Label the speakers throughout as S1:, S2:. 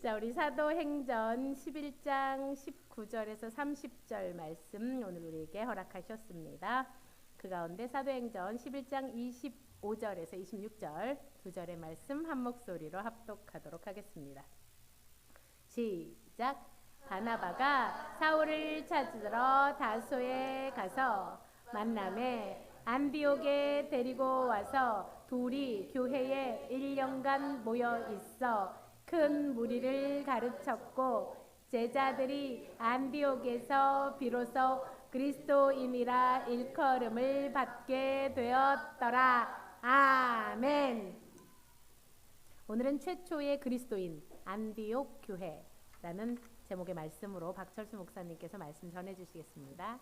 S1: 자, 우리 사도행전 11장 19절에서 30절 말씀 오늘 우리에게 허락하셨습니다. 그 가운데 사도행전 11장 25절에서 26절 두 절의 말씀 한 목소리로 합독하도록 하겠습니다. 시작. 바나바가 사울을 찾으러 다소에 가서 만남에 안디옥에 데리고 와서 둘이 교회에 1년간 모여 있어 큰 무리를 가르쳤고 제자들이 안디옥에서 비로소 그리스도인이라 일컬음을 받게 되었더라. 아멘. 오늘은 최초의 그리스도인 안디옥 교회라는 제목의 말씀으로 박철수 목사님께서 말씀 전해주시겠습니다.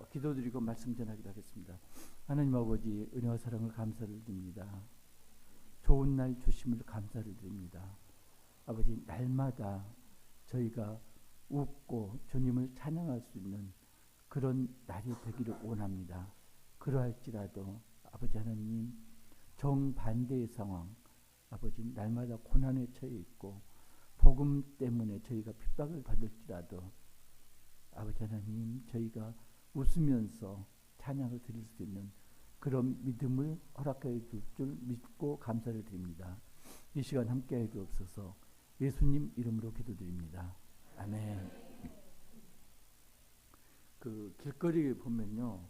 S2: 기도드리고 말씀 전하기로 하겠습니다. 하나님 아버지, 은혜와 사랑을 감사를 드립니다. 좋은 날 주심을 감사를 드립니다. 아버지, 날마다 저희가 웃고 주님을 찬양할 수 있는 그런 날이 되기를 원합니다. 그러할지라도 아버지 하나님, 정반대의 상황, 아버지 날마다 고난에 처해 있고 복음 때문에 저희가 핍박을 받을지라도 아버지 하나님, 저희가 웃으면서 찬양을 드릴 수 있는 그런 믿음을 허락해 줄 줄 믿고 감사를 드립니다. 이 시간 함께해 주옵소서. 예수님 이름으로 기도드립니다. 아멘. 그 길거리에 보면요,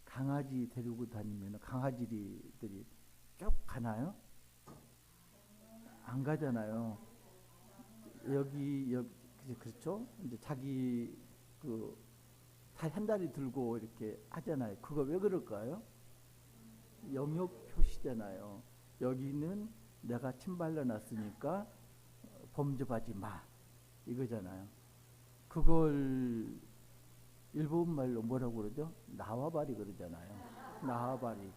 S2: 강아지 데리고 다니면 강아지들이 쭉 가나요? 안 가잖아요. 여기 그렇죠? 이제 자기 한 다리 들고 이렇게 하잖아요. 그거 왜 그럴까요? 영역 표시잖아요. 여기는 내가 침 발라놨으니까 범접하지 마, 이거잖아요. 그걸 일본 말로 뭐라고 그러죠? 나와바리 그러잖아요. 나와바리,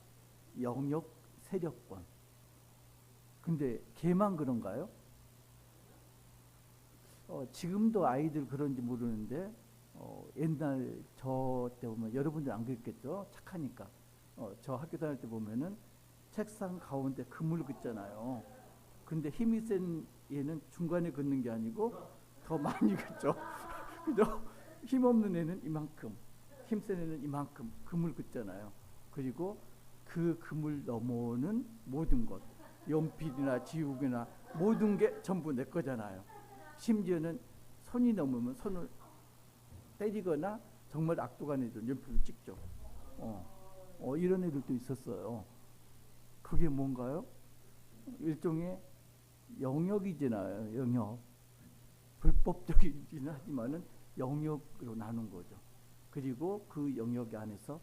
S2: 영역 세력권. 근데 걔만 그런가요? 지금도 아이들 그런지 모르는데 옛날 저 때 보면 여러분들 안 그랬겠죠? 착하니까. 저 학교 다닐 때 보면은 책상 가운데 그물 긋잖아요. 근데 힘이 센 얘는 중간에 긋는 게 아니고 더 많이 긋죠. 그죠? 힘 없는 애는 이만큼, 힘 센 애는 이만큼 그물 긋잖아요. 그리고 그 그물 넘어오는 모든 것, 연필이나 지우개나 모든 게 전부 내 거잖아요. 심지어는 손이 넘으면 손을 때리거나 정말 악독한 애들 연필을 찍죠. 이런 애들도 있었어요. 그게 뭔가요? 일종의 영역이잖아요. 영역. 불법적이긴 하지만은 영역으로 나눈 거죠. 그리고 그 영역 안에서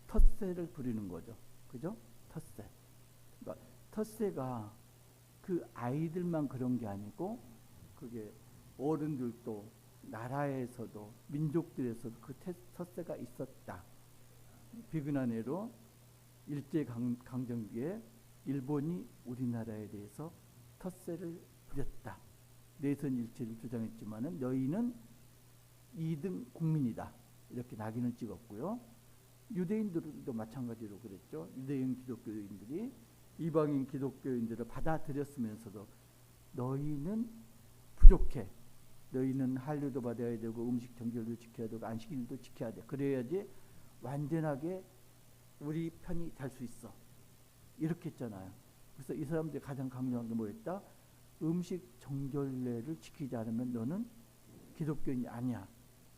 S2: 텃세를 부리는 거죠. 그죠? 텃세. 그러니까 텃세가 그 아이들만 그런 게 아니고 그게 어른들도 나라에서도 민족들에서도 그 텃세가 있었다. 비근한 예로 일제강점기에 일본이 우리나라에 대해서 텃세를 부렸다. 내선 일체를 주장했지만은 너희는 2등 국민이다, 이렇게 낙인을 찍었고요. 유대인들도 마찬가지로 그랬죠. 유대인 기독교인들이 이방인 기독교인들을 받아들였으면서도 너희는 부족해. 너희는 한류도 받아야 되고 음식 정결도 지켜야 되고 안식일도 지켜야 돼. 그래야지 완전하게 우리 편이 될 수 있어. 이렇게 했잖아요. 그래서 이 사람들이 가장 강조한 게 뭐였다? 음식 정결례를 지키지 않으면 너는 기독교인이 아니야.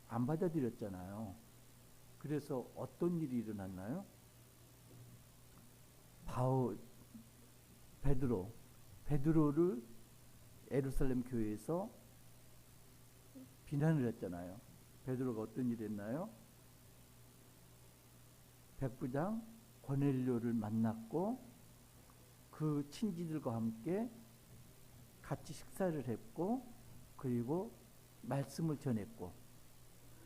S2: 안 받아들였잖아요. 그래서 어떤 일이 일어났나요? 베드로를 예루살렘 교회에서 비난을 했잖아요. 베드로가 어떤 일을 했나요? 백부장 고넬료를 만났고 그 친지들과 함께 같이 식사를 했고 그리고 말씀을 전했고.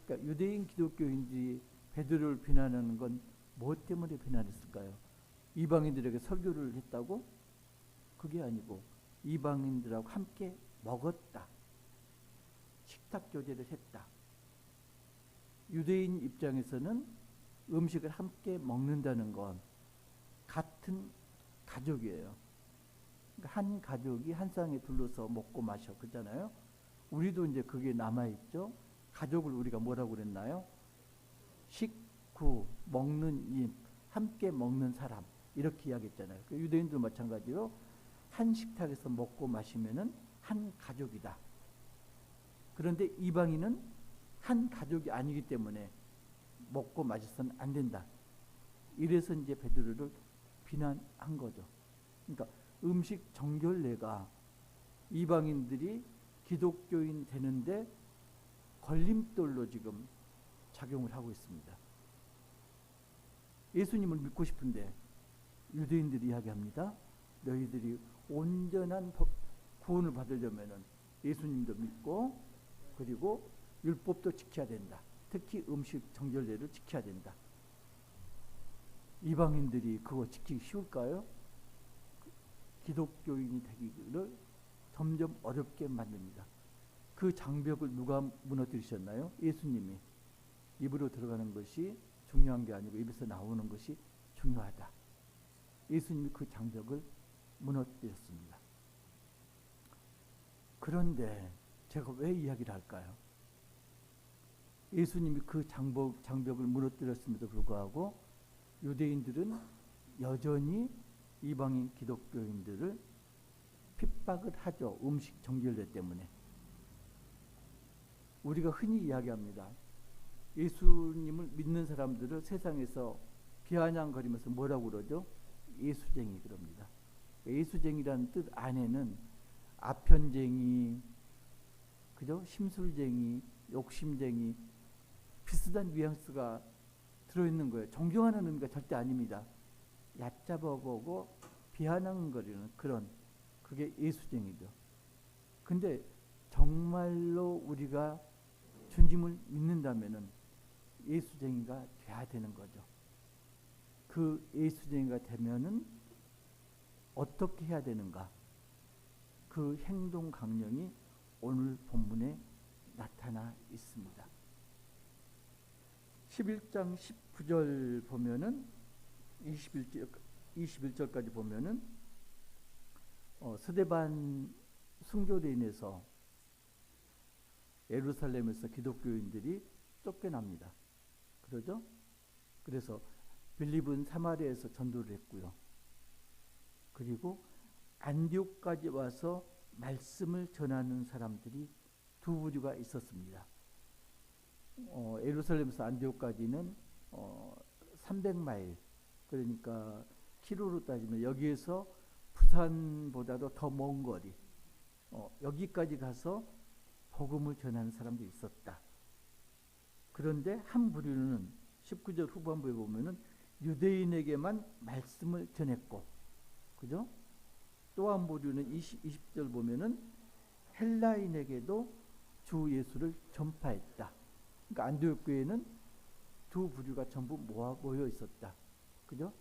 S2: 그러니까 유대인 기독교인들이 베드로를 비난하는 건 무엇 때문에 비난했을까요? 이방인들에게 설교를 했다고? 그게 아니고 이방인들하고 함께 먹었다. 식탁 교제를 했다. 유대인 입장에서는 음식을 함께 먹는다는 건 같은 가족이에요. 그러니까 한 가족이 한 쌍에 둘러서 먹고 마셔 그잖아요. 우리도 이제 그게 남아 있죠. 가족을 우리가 뭐라고 그랬나요? 식구, 먹는 입, 함께 먹는 사람 이렇게 이야기했잖아요. 유대인도 마찬가지로 한 식탁에서 먹고 마시면은 한 가족이다. 그런데 이방인은 한 가족이 아니기 때문에 먹고 마셔서는 안 된다. 이래서 이제 베드로를 비난한 거죠. 그러니까 음식 정결례가 이방인들이 기독교인 되는데 걸림돌로 지금 작용을 하고 있습니다. 예수님을 믿고 싶은데 유대인들이 이야기합니다. 너희들이 온전한 구원을 받으려면은 예수님도 믿고 그리고 율법도 지켜야 된다. 특히 음식 정결례를 지켜야 된다. 이방인들이 그거 지키기 쉬울까요? 기독교인이 되기를 점점 어렵게 만듭니다. 그 장벽을 누가 무너뜨리셨나요? 예수님이. 입으로 들어가는 것이 중요한 게 아니고 입에서 나오는 것이 중요하다. 예수님이 그 장벽을 무너뜨렸습니다. 그런데 제가 왜 이야기를 할까요? 예수님이 그 장벽을 무너뜨렸음에도 불구하고 유대인들은 여전히 이방인 기독교인들을 핍박을 하죠. 음식 정결례 때문에. 우리가 흔히 이야기합니다. 예수님을 믿는 사람들을 세상에서 비아냥거리면서 뭐라고 그러죠? 예수쟁이 그럽니다. 예수쟁이라는 뜻 안에는 아편쟁이, 그죠? 심술쟁이, 욕심쟁이 비슷한 뉘앙스가 들어있는 거예요. 존경하는 의미가 절대 아닙니다. 얕잡아보고 비아냥거리는 그런 그게 예수쟁이죠. 근데 정말로 우리가 주님을 믿는다면은 예수쟁이가 돼야 되는 거죠. 그 예수쟁이가 되면은 어떻게 해야 되는가? 그 행동 강령이 오늘 본문에 나타나 있습니다. 11장 19절 보면은 21절까지 보면은 스데반 순교로 인해서 예루살렘에서 기독교인들이 쫓겨납니다. 그러죠? 그래서 빌립은 사마리아에서 전도를 했고요. 그리고 안디옥까지 와서 말씀을 전하는 사람들이 두 부류가 있었습니다. 예루살렘에서 안디옥까지는 300마일, 그러니까 키로로 따지면 여기에서 부산보다도 더 먼 거리, 여기까지 가서 복음을 전하는 사람들이 있었다. 그런데 한 부류는 19절 후반부에 보면은 유대인에게만 말씀을 전했고, 그죠? 또 한 부류는 20절 보면은 헬라인에게도 주 예수를 전파했다. 그러니까 안디옥 교회는 두 부류가 전부 모여 있었다. 그죠?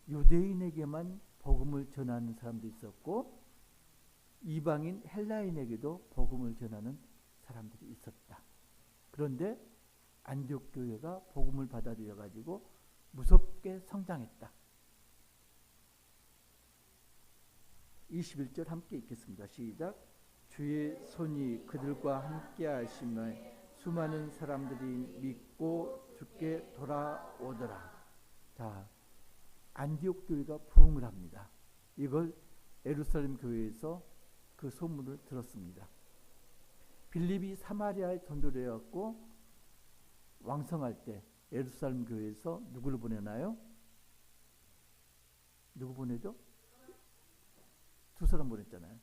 S2: 유대인에게만 복음을 전하는 사람도 있었고 이방인 헬라인에게도 복음을 전하는 사람들이 있었다. 그런데 안디옥 교회가 복음을 받아들여 가지고 무섭게 성장했다. 21절 함께 읽겠습니다. 시작. 주의 손이 그들과 함께 하심에 수많은 사람들이 믿고 주께 돌아오더라. 자, 안디옥 교회가 부흥을 합니다. 이걸 예루살렘 교회에서 그 소문을 들었습니다. 빌립이 사마리아에 전도를 해갖고 왕성할 때 예루살렘 교회에서 누구를 보내나요? 누구 보내죠? 두 사람 보냈잖아요.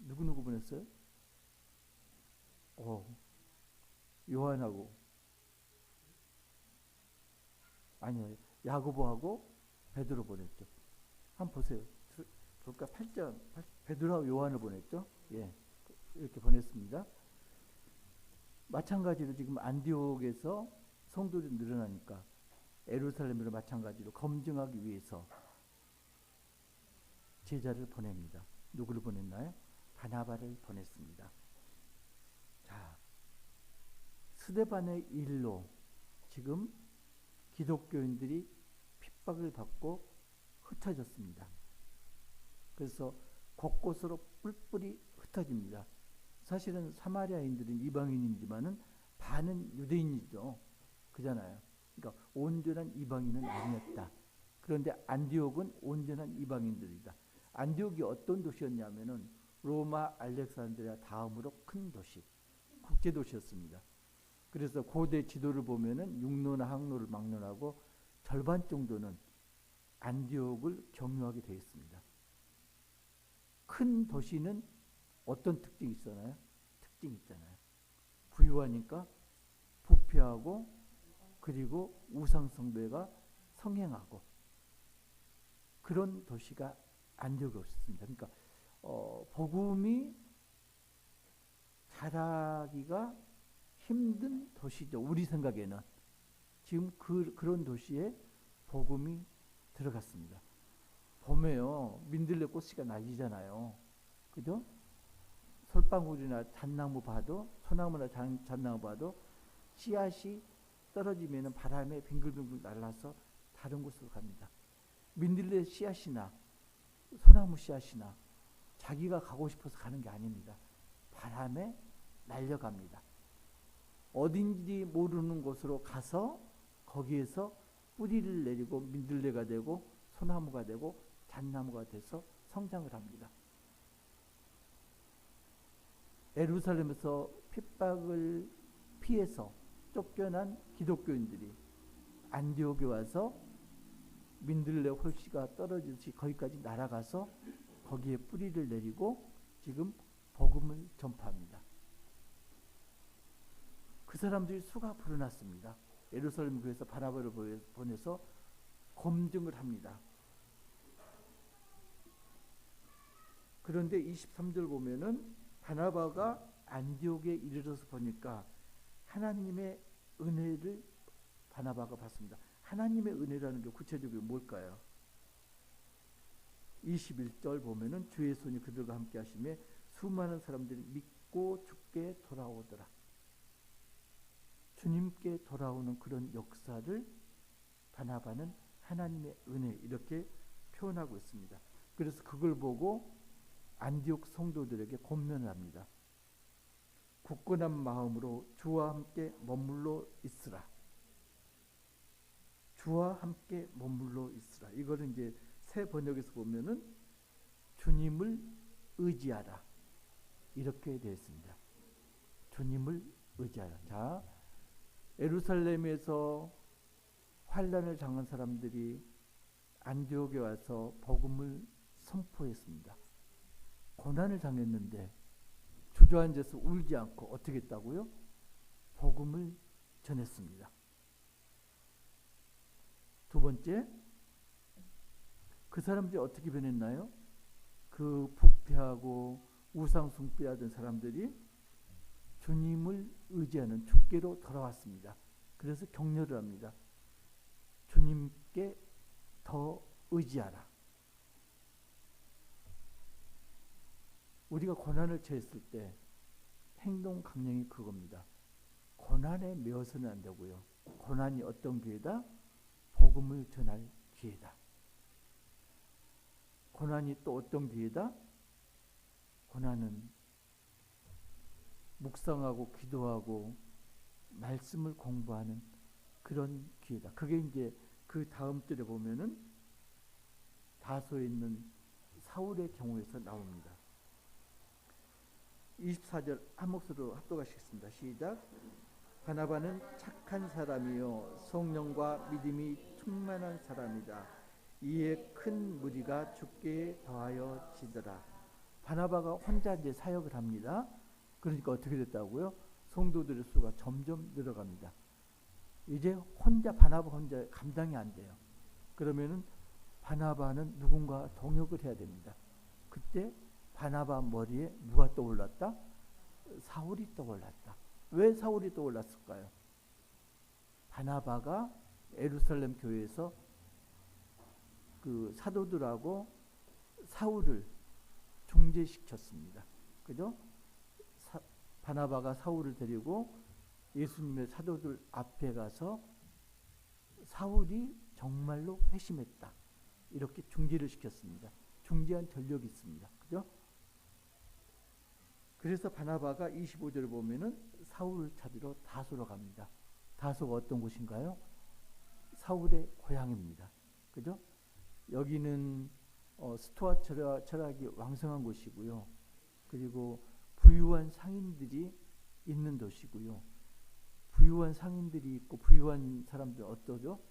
S2: 누구 보냈어요? 요한하고 아니요, 야고보하고 베드로 보냈죠. 한번 보세요. 볼까? 8장 베드로하고 요한을 보냈죠. 예, 이렇게 보냈습니다. 마찬가지로 지금 안디옥에서 성도들이 늘어나니까 예루살렘으로 마찬가지로 검증하기 위해서 제자를 보냅니다. 누구를 보냈나요? 바나바를 보냈습니다. 자, 스데반의 일로 지금 기독교인들이 핍박을 받고 흩어졌습니다. 그래서 곳곳으로 뿔뿔이 흩어집니다. 사실은 사마리아인들은 이방인이지만은 반은 유대인이죠. 그잖아요. 그러니까 온전한 이방인은 아니었다. 그런데 안디옥은 온전한 이방인들이다. 안디옥이 어떤 도시였냐면은 로마, 알렉산드리아 다음으로 큰 도시, 국제 도시였습니다. 그래서 고대 지도를 보면은 육로나 항로를 막론하고 절반 정도는 안디옥을 경유하게 되어 있습니다. 큰 도시는 어떤 특징이 있잖아요? 특징이 있잖아요. 부유하니까 부패하고 그리고 우상숭배가 성행하고 그런 도시가 안디옥이었습니다. 그러니까 복음이 자라기가 힘든 도시죠. 우리 생각에는 지금 그런 도시에 복음이 들어갔습니다. 봄에요 민들레 꽃이가 날리잖아요. 그죠? 솔방울이나 잣나무 봐도 소나무나 잣나무 봐도 씨앗이 떨어지면 바람에 빙글빙글 날라서 다른 곳으로 갑니다. 민들레 씨앗이나 소나무 씨앗이나 자기가 가고 싶어서 가는 게 아닙니다. 바람에 날려갑니다. 어딘지 모르는 곳으로 가서 거기에서 뿌리를 내리고 민들레가 되고 소나무가 되고 잣나무가 돼서 성장을 합니다. 예루살렘에서 핍박을 피해서 쫓겨난 기독교인들이 안디옥에 와서 민들레 홀씨가 떨어지듯이 거기까지 날아가서 거기에 뿌리를 내리고 지금 복음을 전파합니다. 그 사람들이 수가 불어났습니다. 예루살렘 교회에서 바나바를 보내서 검증을 합니다. 그런데 23절 보면은 바나바가 안디옥에 이르러서 보니까 하나님의 은혜를 바나바가 받습니다. 하나님의 은혜라는 게 구체적으로 뭘까요? 21절 보면은 주의 손이 그들과 함께 하시며 수많은 사람들이 믿고 주께 돌아오더라. 주님께 돌아오는 그런 역사를 바나바는 하나님의 은혜 이렇게 표현하고 있습니다. 그래서 그걸 보고 안디옥 성도들에게 권면을 합니다. 굳건한 마음으로 주와 함께 머물러 있으라. 주와 함께 머물러 있으라. 이거는 이제 새 번역에서 보면은 주님을 의지하라. 이렇게 되어 있습니다. 주님을 의지하라. 자, 예루살렘에서 환난을 당한 사람들이 안디옥에 와서 복음을 선포했습니다. 고난을 당했는데 주저앉아서 울지 않고 어떻게 했다고요? 복음을 전했습니다. 두 번째, 그 사람들이 어떻게 변했나요? 그 부패하고 우상숭배하던 사람들이 주님을 의지하는 주께로 돌아왔습니다. 그래서 격려를 합니다. 주님께 더 의지하라. 우리가 고난을 처했을 때 행동 강령이 그겁니다. 고난에 매어서는 안 되고요. 고난이 어떤 기회다? 복음을 전할 기회다. 고난이 또 어떤 기회다? 고난은 묵상하고 기도하고 말씀을 공부하는 그런 기회다. 그게 이제 그 다음 절에 보면은 다소에 있는 사울의 경우에서 나옵니다. 24절 한 목소리로 합독하시겠습니다. 시작. 바나바는 착한 사람이요 성령과 믿음이 충만한 사람이다. 이에 큰 무리가 주께 더하여 지더라. 바나바가 혼자 이제 사역을 합니다. 그러니까 어떻게 됐다고요? 성도들의 수가 점점 늘어갑니다. 이제 바나바 혼자 감당이 안 돼요. 그러면은 바나바는 누군가 동역을 해야 됩니다. 그때 바나바 머리에 누가 떠올랐다? 사울이 떠올랐다. 왜 사울이 떠올랐을까요? 바나바가 예루살렘 교회에서 그 사도들하고 사울을 중재시켰습니다. 그죠? 바나바가 사울을 데리고 예수님의 사도들 앞에 가서 사울이 정말로 회심했다. 이렇게 중지를 시켰습니다. 중지한 전력이 있습니다. 그죠? 그래서 바나바가 25절을 보면은 사울을 찾으러 다소로 갑니다. 다소가 어떤 곳인가요? 사울의 고향입니다. 그죠? 여기는 스토아 철학이 왕성한 곳이고요. 그리고 부유한 상인들이 있는 도시고요. 부유한 상인들이 있고 부유한 사람들 어떠죠?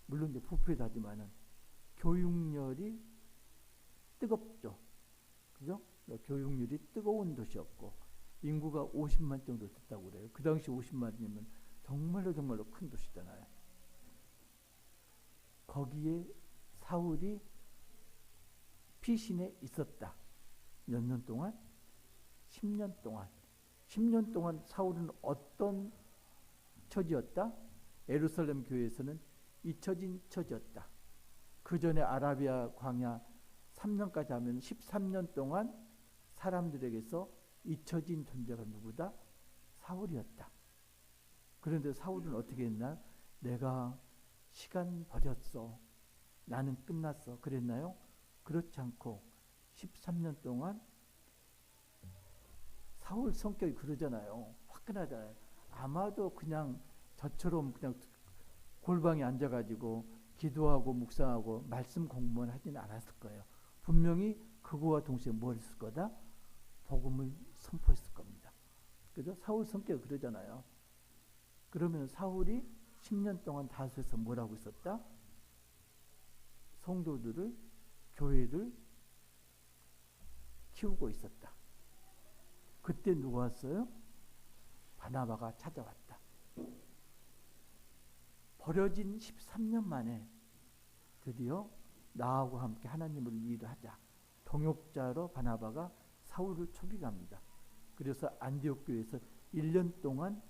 S2: 물론 이제 부패하지만은 교육열이 뜨겁죠. 그죠? 교육열이 뜨거운 도시였고 인구가 50만 정도 됐다고 그래요. 그 당시 50만이면 정말로 큰 도시잖아요. 거기에 사울이 피신해 있었다. 몇 년 동안? 10년 동안. 10년 동안 사울은 어떤 처지였다? 예루살렘 교회에서는 잊혀진 처지였다. 그 전에 아라비아 광야 3년까지 하면 13년 동안 사람들에게서 잊혀진 존재가 누구다? 사울이었다. 그런데 사울은 어떻게 했나? 내가 시간 버렸어. 나는 끝났어. 그랬나요? 그렇지 않고 13년 동안 사울 성격이 그러잖아요. 화끈하잖아요. 아마도 그냥 저처럼 그냥 골방에 앉아가지고 기도하고 묵상하고 말씀 공부만 하지는 않았을 거예요. 분명히 그거와 동시에 뭘 했을 거다? 복음을 선포했을 겁니다. 그죠? 사울 성격이 그러잖아요. 그러면 사울이 10년 동안 다수에서 뭘 하고 있었다? 성도들을, 교회를 키우고 있었다. 그때 누가 왔어요? 바나바가 찾아왔다. 버려진 13년 만에 드디어 나하고 함께 하나님을 일을 하자. 동역자로 바나바가 사울을 초빙합니다. 그래서 안디옥 교회에서 1년 동안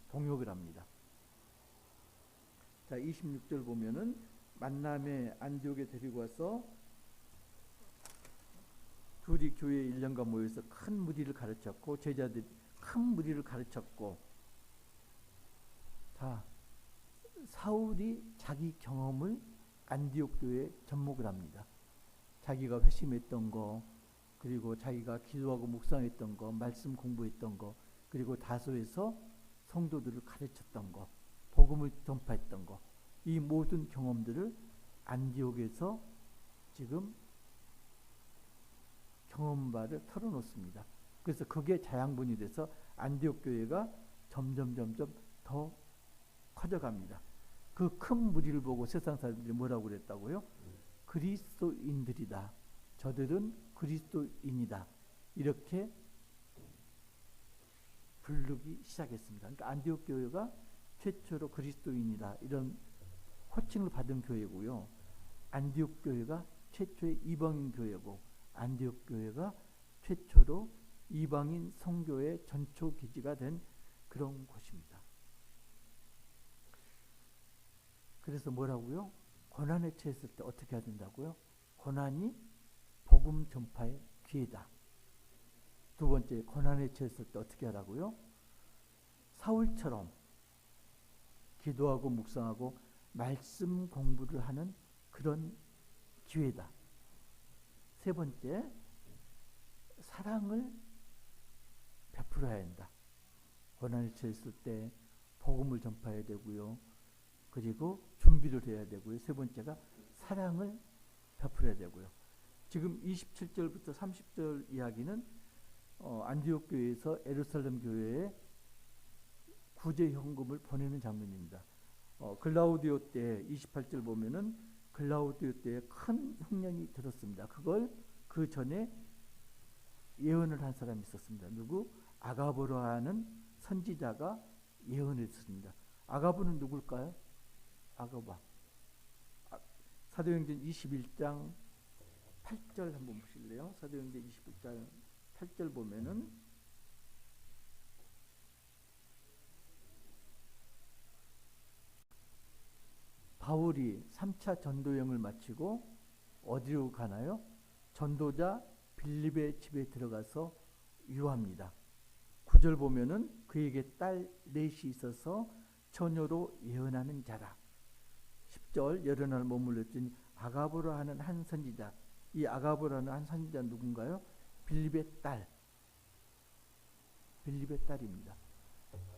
S2: 동역을 합니다. 자, 26절 보면은 만남에 안디옥에 데리고 와서 둘이 교회에 1년간 모여서 큰 무리를 가르쳤고 제자들이 큰 무리를 가르쳤고 자, 사울이 자기 경험을 안디옥 교회에 접목을 합니다. 자기가 회심했던 거, 그리고 자기가 기도하고 묵상했던 거, 말씀 공부했던 거, 그리고 다소에서 성도들을 가르쳤던 거, 복음을 전파했던 거, 이 모든 경험들을 안디옥에서 지금 경험바를 털어놓습니다. 그래서 그게 자양분이 돼서 안디옥 교회가 점점 더 커져갑니다. 그 큰 무리를 보고 세상 사람들이 뭐라고 그랬다고요? 그리스도인들이다. 저들은 그리스도인이다. 이렇게 부르기 시작했습니다. 그러니까 안디옥 교회가 최초로 그리스도인이다. 이런 호칭을 받은 교회고요. 안디옥 교회가 최초의 이방인 교회고 안디옥 교회가 최초로 이방인 선교의 전초 기지가 된 그런 곳입니다. 그래서 뭐라고요? 고난에 처했을 때 어떻게 해야 된다고요? 고난이 복음 전파의 기회다. 두 번째, 고난에 처했을 때 어떻게 하라고요? 사울처럼 기도하고 묵상하고 말씀 공부를 하는 그런 기회다. 세 번째, 사랑을 베풀어야 한다. 고난에 처했을 때 복음을 전파해야 되고요. 그리고 준비를 해야 되고요. 세 번째가 사랑을 베풀어야 되고요. 지금 27절부터 30절 이야기는 안디옥 교회에서 예루살렘 교회에 구제 현금을 보내는 장면입니다. 글라우디오 때 28절 보면은 글라우디오 때에 큰 흉년이 들었습니다. 그걸 그 전에 예언을 한 사람이 있었습니다. 누구? 아가보로 하는 선지자가 예언을 했습니다. 아가보는 누굴까요? 아가바. 사도행전 21장 8절 한번 보실래요? 사도행전 21장 8절 보면은 바울이 3차 전도여행을 마치고 어디로 가나요? 전도자 빌립의 집에 들어가서 유합니다. 9절 보면은 그에게 딸 넷이 있어서 처녀로 예언하는 자라. 10절 여러 날 머물렀더니 아가보라 하는 한 선지자. 이 아가보라는 한 선지자 누군가요? 빌립의 딸. 빌립의 딸입니다.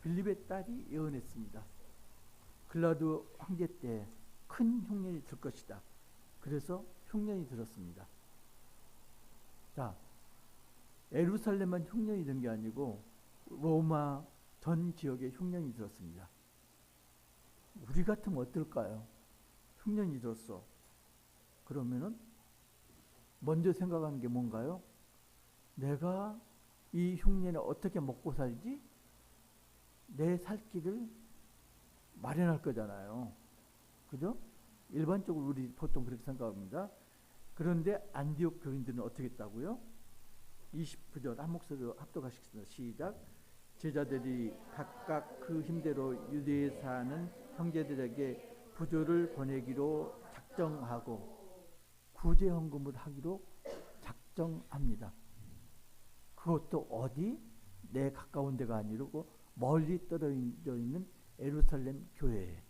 S2: 빌립의 딸이 예언했습니다. 글라도 황제 때 큰 흉년이 들 것이다. 그래서 흉년이 들었습니다. 자, 예루살렘만 흉년이 든 게 아니고 로마 전 지역에 흉년이 들었습니다. 우리 같으면 어떨까요? 흉년이 들었어. 그러면은 먼저 생각하는 게 뭔가요? 내가 이 흉년에 어떻게 먹고 살지? 내 살 길을 마련할 거잖아요. 그죠? 일반적으로 우리 보통 그렇게 생각합니다. 그런데 안디옥 교인들은 어떻게 했다고요? 29절 한 목소리로 합독하시겠습니다. 시작. 제자들이 각각 그 힘대로 유대에 사는 형제들에게 부조를 보내기로 작정하고 구제 헌금을 하기로 작정합니다. 그것도 어디? 내 가까운 데가 아니고 멀리 떨어져 있는 예루살렘 교회에.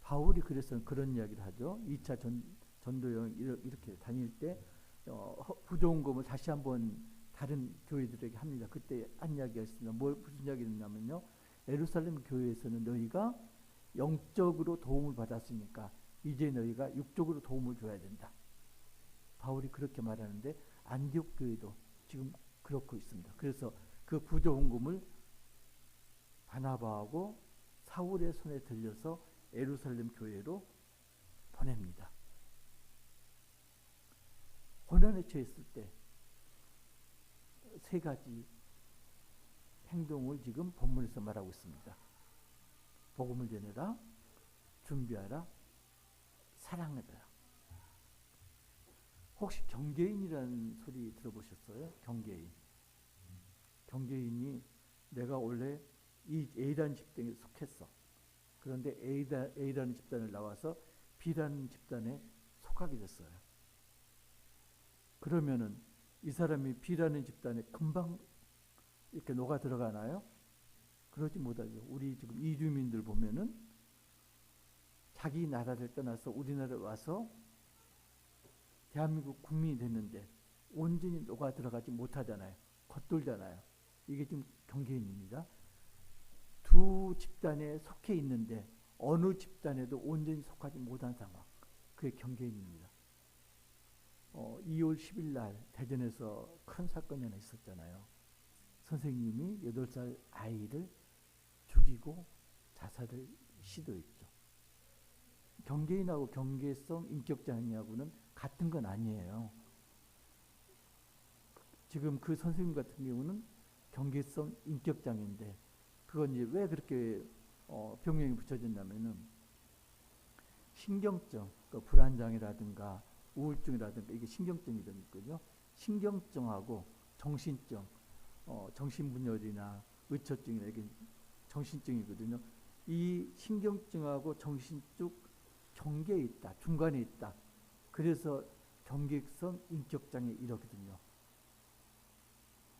S2: 바울이 그래서 그런 이야기를 하죠. 2차 전도 여행 이렇게 다닐 때 부조헌금을 다시 한번 다른 교회들에게 합니다. 그때 한 이야기가 있습니다. 무슨 이야기를 했냐면요. 예루살렘 교회에서는 너희가 영적으로 도움을 받았으니까 이제 너희가 육적으로 도움을 줘야 된다. 바울이 그렇게 말하는데 안디옥 교회도 지금 그렇고 있습니다. 그래서 그 부조헌금을 바나바하고 사울의 손에 들려서 예루살렘 교회로 보냅니다. 고난에 처했을 때 세 가지 행동을 지금 본문에서 말하고 있습니다. 복음을 전해라, 준비하라, 사랑하라. 혹시 경계인이라는 소리 들어보셨어요? 경계인. 경계인이 내가 원래 이 A라는 집단에 속했어. 그런데 A라는 집단을 나와서 B라는 집단에 속하게 됐어요. 그러면은 이 사람이 B라는 집단에 금방 이렇게 녹아 들어가나요? 그러지 못하죠. 우리 지금 이주민들 보면은 자기 나라를 떠나서 우리나라에 와서 대한민국 국민이 됐는데 온전히 녹아 들어가지 못하잖아요. 겉돌잖아요. 이게 지금 경계인입니다. 두 집단에 속해 있는데 어느 집단에도 온전히 속하지 못한 상황. 그게 경계인입니다. 2월 10일 날 대전에서 큰 사건이 하나 있었잖아요. 선생님이 8살 아이를 죽이고 자살을 시도했죠. 경계인하고 경계성 인격장애하고는 같은 건 아니에요. 지금 그 선생님 같은 경우는 경계성 인격장애인데 그건 이제 왜 그렇게 병명이 붙여졌냐면은 신경증, 그 불안장애라든가 우울증이라든가 이게 신경증이거든요. 신경증하고 정신증, 정신분열이나 의처증이나 이게 정신증이거든요. 이 신경증하고 정신증 경계에 있다, 중간에 있다. 그래서 경계성 인격장애 이러거든요.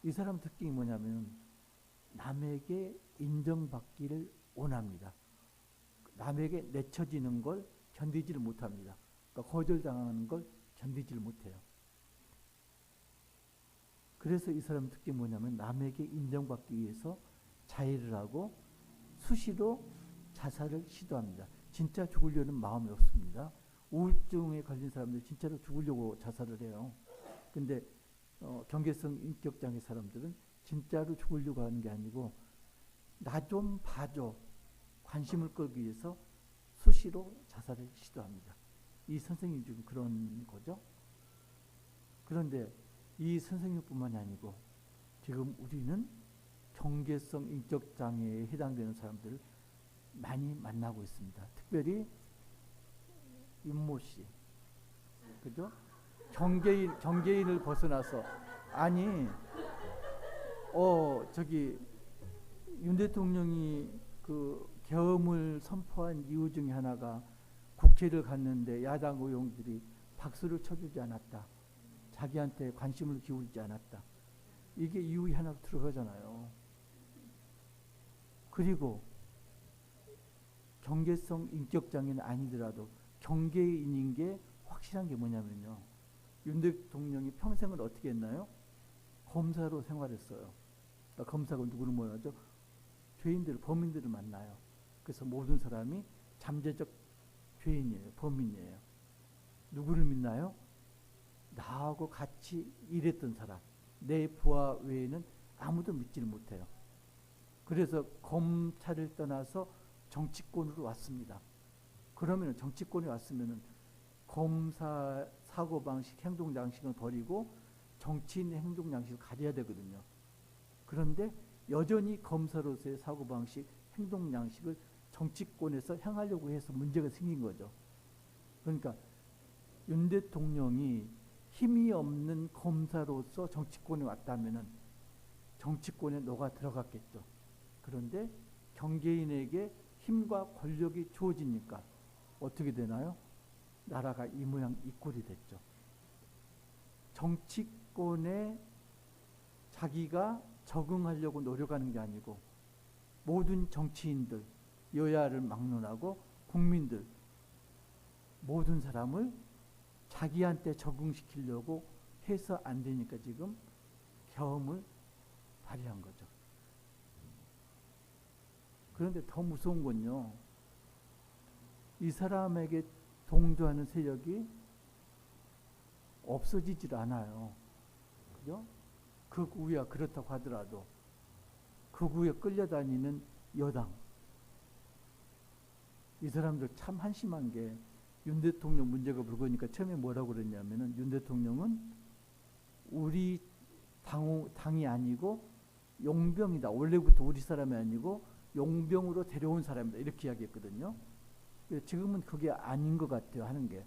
S2: 이 사람 특징이 뭐냐면 남에게 인정받기를 원합니다. 남에게 내쳐지는 걸 견디지를 못합니다. 그러니까 거절당하는 걸 견디지를 못해요. 그래서 이 사람 특징이 뭐냐면 남에게 인정받기 위해서 자해를 하고 수시로 자살을 시도합니다. 진짜 죽으려는 마음이 없습니다. 우울증에 걸린 사람들 진짜로 죽으려고 자살을 해요. 근데 경계성 인격장애 사람들은 진짜로 죽으려고 하는 게 아니고 나 좀 봐줘. 관심을 끌기 위해서 수시로 자살을 시도합니다. 이 선생님이 지금 그런 거죠. 그런데 이 선생님뿐만이 아니고 지금 우리는 경계성 인격장애에 해당되는 사람들을 많이 만나고 있습니다. 특별히 윤모 씨, 그죠? 경계인을 벗어나서 아니, 저기 윤 대통령이 그 계엄을 선포한 이유 중에 하나가 국회를 갔는데 야당 의원들이 박수를 쳐주지 않았다. 자기한테 관심을 기울이지 않았다. 이게 이유 하나 들어가잖아요. 그리고 경계성 인격장애는 아니더라도 경계인인 게 확실한 게 뭐냐면요. 윤 대통령이 평생을 어떻게 했나요? 검사로 생활했어요. 그러니까 검사가 누구를 모여하죠? 죄인들, 범인들을 만나요. 그래서 모든 사람이 잠재적 죄인이에요. 범인이에요. 누구를 믿나요? 나하고 같이 일했던 사람. 내 부하 외에는 아무도 믿지를 못해요. 그래서 검찰을 떠나서 정치권으로 왔습니다. 그러면 정치권에 왔으면 검사 사고방식, 행동양식을 버리고 정치인 행동양식을 가져야 되거든요. 그런데 여전히 검사로서의 사고방식, 행동양식을 정치권에서 행하려고 해서 문제가 생긴 거죠. 그러니까 윤 대통령이 힘이 없는 검사로서 정치권에 왔다면 정치권에 녹아 들어갔겠죠. 그런데 경계인에게 힘과 권력이 주어지니까 어떻게 되나요? 나라가 이 모양 이 꼴이 됐죠. 정치권에 자기가 적응하려고 노력하는 게 아니고 모든 정치인들, 여야를 막론하고 국민들 모든 사람을 자기한테 적응시키려고 해서 안 되니까 지금 계엄을 발휘한 거죠. 그런데 더 무서운 건요. 이 사람에게 동조하는 세력이 없어지질 않아요. 그죠? 극우야 그렇다고 하더라도 극우에 끌려다니는 여당. 이 사람들 참 한심한 게 윤 대통령 문제가 불거니까 처음에 뭐라고 그랬냐면은 윤 대통령은 우리 당이 아니고 용병이다. 원래부터 우리 사람이 아니고 용병으로 데려온 사람이다. 이렇게 이야기했거든요. 지금은 그게 아닌 것 같아요. 하는 게.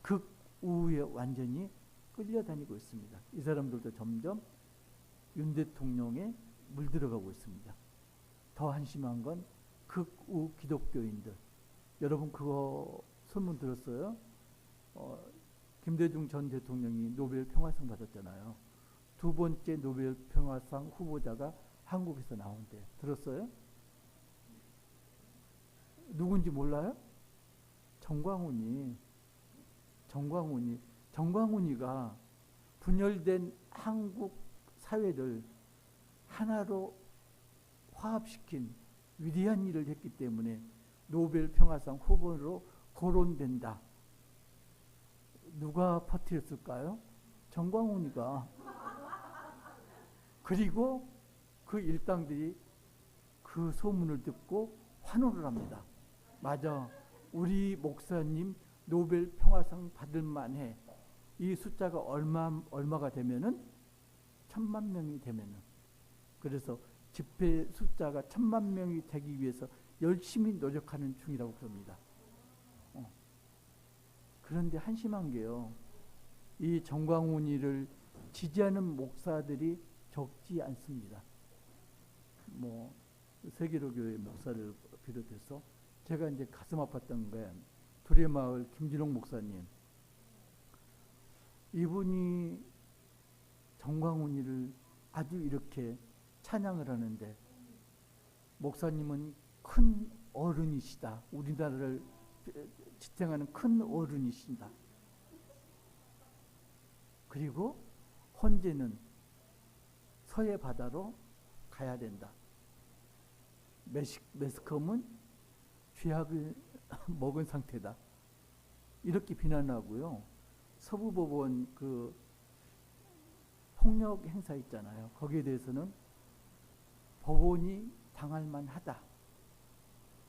S2: 극우에 완전히 끌려다니고 있습니다. 이 사람들도 점점 윤 대통령에 물들어가고 있습니다. 더 한심한 건 극우 기독교인들. 여러분 그거 소문 들었어요? 김대중 전 대통령이 노벨 평화상 받았잖아요. 두 번째 노벨 평화상 후보자가 한국에서 나온대. 들었어요? 누군지 몰라요? 정광훈이가 분열된 한국 사회를 하나로 화합시킨 위대한 일을 했기 때문에 노벨 평화상 후보로 거론된다. 누가 퍼뜨렸을까요? 정광훈이가. 그리고 그 일당들이 그 소문을 듣고 환호를 합니다. 맞아. 우리 목사님 노벨 평화상 받을 만해. 이 숫자가 얼마가 되면은 1000만 명이 되면은. 그래서 집회 숫자가 1000만 명이 되기 위해서 열심히 노력하는 중이라고 그럽니다. 그런데 한심한 게요. 이 정광훈이를 지지하는 목사들이 적지 않습니다. 뭐 세계로교회 목사를 비롯해서 제가 이제 가슴 아팠던 게 두레마을 김진홍 목사님. 이분이 정광훈이를 아주 이렇게 찬양을 하는데 목사님은 큰 어른이시다. 우리나라를 지탱하는 큰 어른이신다. 그리고 헌재는 서해 바다로 가야 된다. 매스컴은 죄악을 먹은 상태다. 이렇게 비난하고요. 서부법원 그 폭력 행사 있잖아요. 거기에 대해서는 법원이 당할 만하다.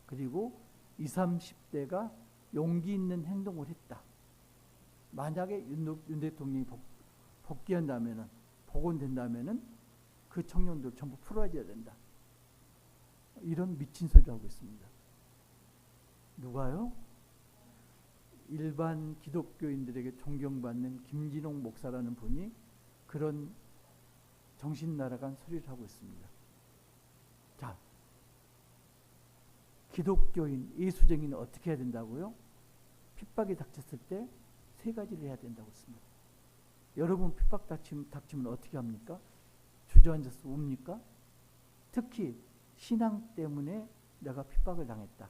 S2: 그리고 20, 30대가 용기 있는 행동을 했다. 만약에 윤 대통령이 복귀한다면은, 복원된다면은 그 청년들 전부 풀어줘야 된다. 이런 미친 소리를 하고 있습니다. 누가요? 일반 기독교인들에게 존경받는 김진홍 목사라는 분이 그런 정신 나라간 소리를 하고 있습니다. 자, 기독교인, 예수쟁이는 어떻게 해야 된다고요? 핍박이 닥쳤을 때 세 가지를 해야 된다고 했습니다. 여러분 핍박 닥치면 어떻게 합니까? 주저앉아서 웁니까? 특히 신앙 때문에 내가 핍박을 당했다.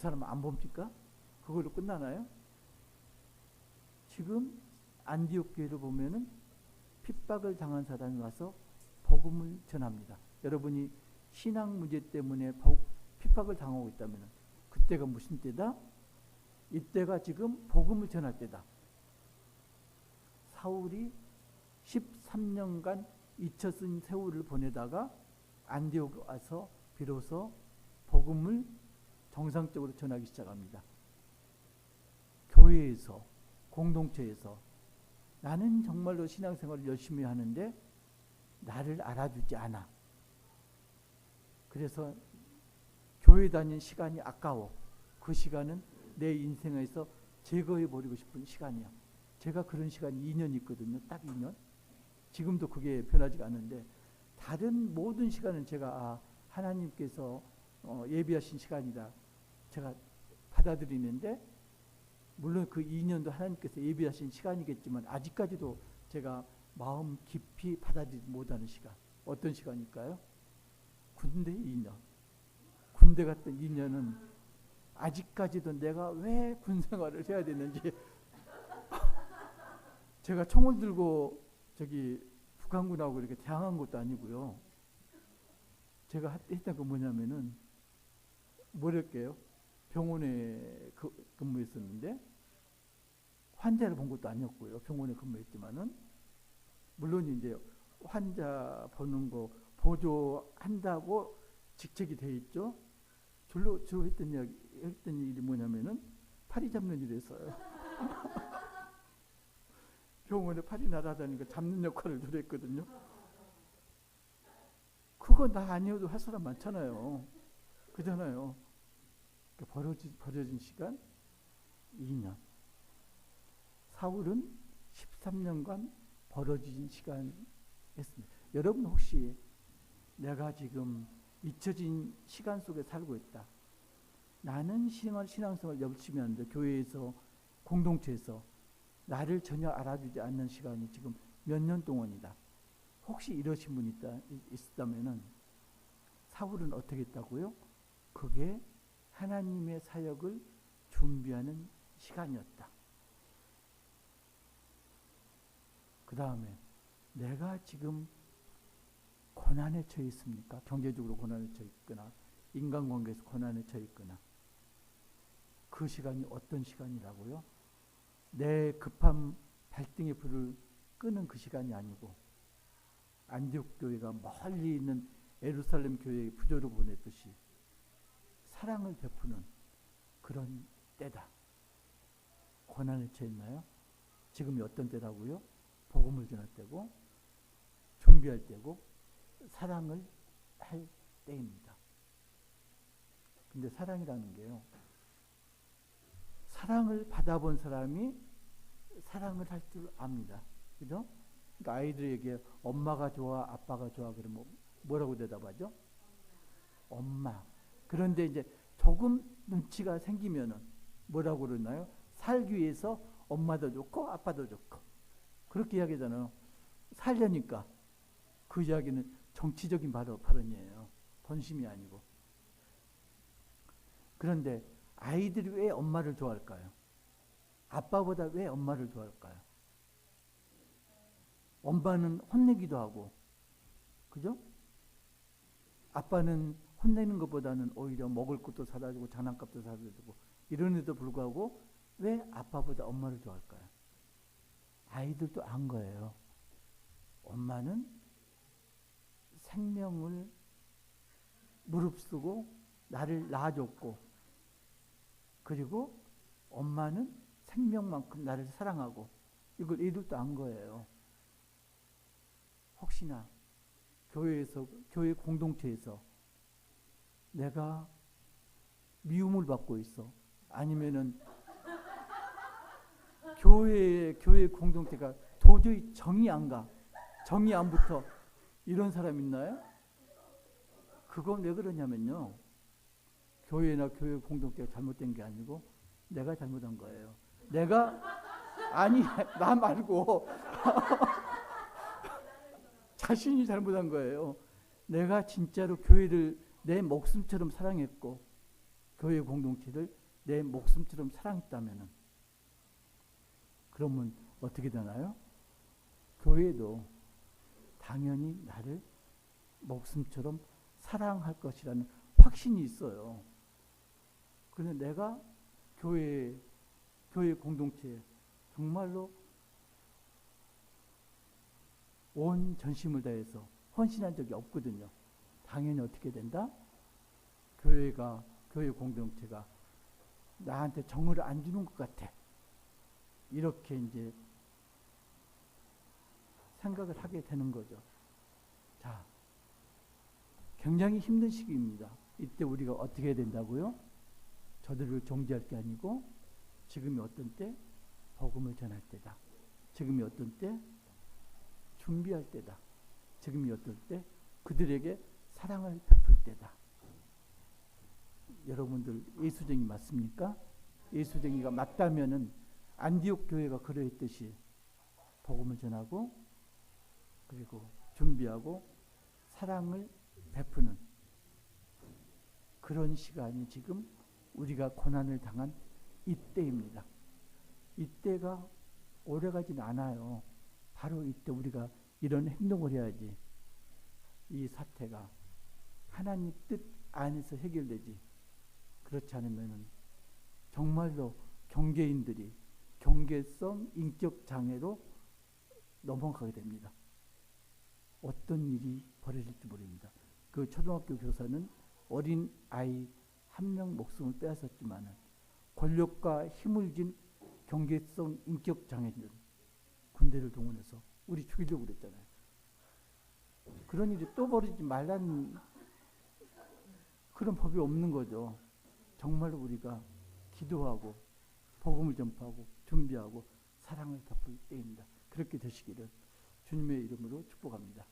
S2: 사람 안 봅니까? 그걸로 끝나나요? 지금 안디옥 교회를 보면은 핍박을 당한 사람이 와서 복음을 전합니다. 여러분이 신앙 문제 때문에 핍박을 당하고 있다면 그때가 무슨 때다? 이때가 지금 복음을 전할 때다. 사울이 13년간 잊혀진 세월을 보내다가 안디옥에 와서 비로소 복음을 정상적으로 전하기 시작합니다. 교회에서, 공동체에서 나는 정말로 신앙생활을 열심히 하는데 나를 알아주지 않아. 그래서 교회 다니는 시간이 아까워. 그 시간은 내 인생에서 제거해버리고 싶은 시간이야. 제가 그런 시간이 2년 있거든요. 딱 2년. 지금도 그게 변하지가 않는데 다른 모든 시간은 제가 하나님께서 예비하신 시간이다. 제가 받아들이는데 물론 그 2년도 하나님께서 예비하신 시간이겠지만 아직까지도 제가 마음 깊이 받아들이지 못하는 시간. 어떤 시간일까요? 군대 2년. 군대 갔던 2년은 아직까지도 내가 왜 군생활을 해야 되는지 제가 총을 들고 저기 북한군하고 이렇게 대항한 것도 아니고요. 제가 했던 거 뭐냐면은 뭐랄게요. 병원에 근무했었는데 환자를 본 것도 아니었고요. 병원에 근무했지만은 물론 이제 환자 보는 거 보조한다고 직책이 돼 있죠. 주로 했던 일이 뭐냐면은 파리 잡는 일을 했어요. 병원에 파리 날아다니니까 잡는 역할을 주로 했거든요. 그거 나 아니어도 할 사람 많잖아요. 그잖아요. 버려진 시간 2년. 사울은 13년간 벌어진 시간 했습니다. 여러분 혹시 내가 지금 잊혀진 시간 속에 살고 있다. 나는 신앙생활 열심히 하는데 교회에서 공동체에서 나를 전혀 알아주지 않는 시간이 지금 몇 년 동안이다. 혹시 이러신 분이 있다면은 사울은 어떻게 했다고요? 그게 하나님의 사역을 준비하는 시간이었다. 그 다음에 내가 지금 고난에 처해 있습니까? 경제적으로 고난에 처해 있거나 인간관계에서 고난에 처해 있거나 그 시간이 어떤 시간이라고요? 내 급한 발등의 불을 끄는 그 시간이 아니고 안디옥 교회가 멀리 있는 예루살렘 교회의 부조를 보냈듯이 사랑을 베푸는 그런 때다. 고난에 처했나요? 지금이 어떤 때라고요? 복음을 전할 때고 준비할 때고 사랑을 할 때입니다. 근데 사랑이라는 게요. 사랑을 받아본 사람이 사랑을 할 줄 압니다. 그죠? 그러니까 아이들에게 엄마가 좋아, 아빠가 좋아 그러면 뭐라고 대답하죠? 엄마. 그런데 이제 조금 눈치가 생기면은 뭐라고 그러나요? 살기 위해서 엄마도 좋고 아빠도 좋고 그렇게 이야기하잖아요. 살려니까. 그 이야기는 정치적인 발언이에요. 본심이 아니고. 그런데 아이들이 왜 엄마를 좋아할까요? 아빠보다 왜 엄마를 좋아할까요? 엄마는 혼내기도 하고, 그죠? 아빠는 혼내는 것보다는 오히려 먹을 것도 사다 주고 장난감도 사다 주고 이런데도 불구하고 왜 아빠보다 엄마를 좋아할까요? 아이들도 안 거예요. 엄마는 생명을 무릅쓰고 나를 낳아줬고 그리고 엄마는 생명만큼 나를 사랑하고 이걸 애들도 안 거예요. 혹시나 교회에서 교회 공동체에서 내가 미움을 받고 있어. 아니면은 교회 공동체가 도저히 정이 안 가. 정이 안 붙어. 이런 사람 있나요? 그건 왜 그러냐면요. 교회나 교회 공동체가 잘못된 게 아니고 내가 잘못한 거예요. 아니 나 말고 자신이 잘못한 거예요. 내가 진짜로 교회를 내 목숨처럼 사랑했고 교회 공동체를 내 목숨처럼 사랑했다면은, 그러면 어떻게 되나요? 교회도 당연히 나를 목숨처럼 사랑할 것이라는 확신이 있어요. 그런데 내가 교회 공동체에 정말로 온 전심을 다해서 헌신한 적이 없거든요. 당연히 어떻게 된다? 교회 공동체가 나한테 정을 안 주는 것 같아. 이렇게 이제 생각을 하게 되는 거죠. 자, 굉장히 힘든 시기입니다. 이때 우리가 어떻게 해야 된다고요? 저들을 정죄할 게 아니고 지금이 어떤 때? 복음을 전할 때다. 지금이 어떤 때? 준비할 때다. 지금이 어떨 때? 그들에게 사랑을 베풀 때다. 여러분들 예수쟁이 맞습니까? 예수쟁이가 맞다면은 안디옥 교회가 그러했듯이 복음을 전하고 그리고 준비하고 사랑을 베푸는 그런 시간이 지금 우리가 고난을 당한 이때입니다. 이때가 오래가진 않아요. 바로 이때 우리가 이런 행동을 해야지 이 사태가 하나님 뜻 안에서 해결되지. 그렇지 않으면 정말로 경계인들이 경계성 인격 장애로 넘어가게 됩니다. 어떤 일이 벌어질지 모릅니다. 그 초등학교 교사는 어린 아이 한 명 목숨을 빼앗았지만 권력과 힘을 진 경계성 인격 장애인들 군대를 동원해서 우리 죽이려고 그랬잖아요. 그런 일이 또 벌어지지 말라는 그런 법이 없는 거죠. 정말로 우리가 기도하고 복음을 전파하고 준비하고 사랑을 베풀 때입니다. 그렇게 되시기를 주님의 이름으로 축복합니다.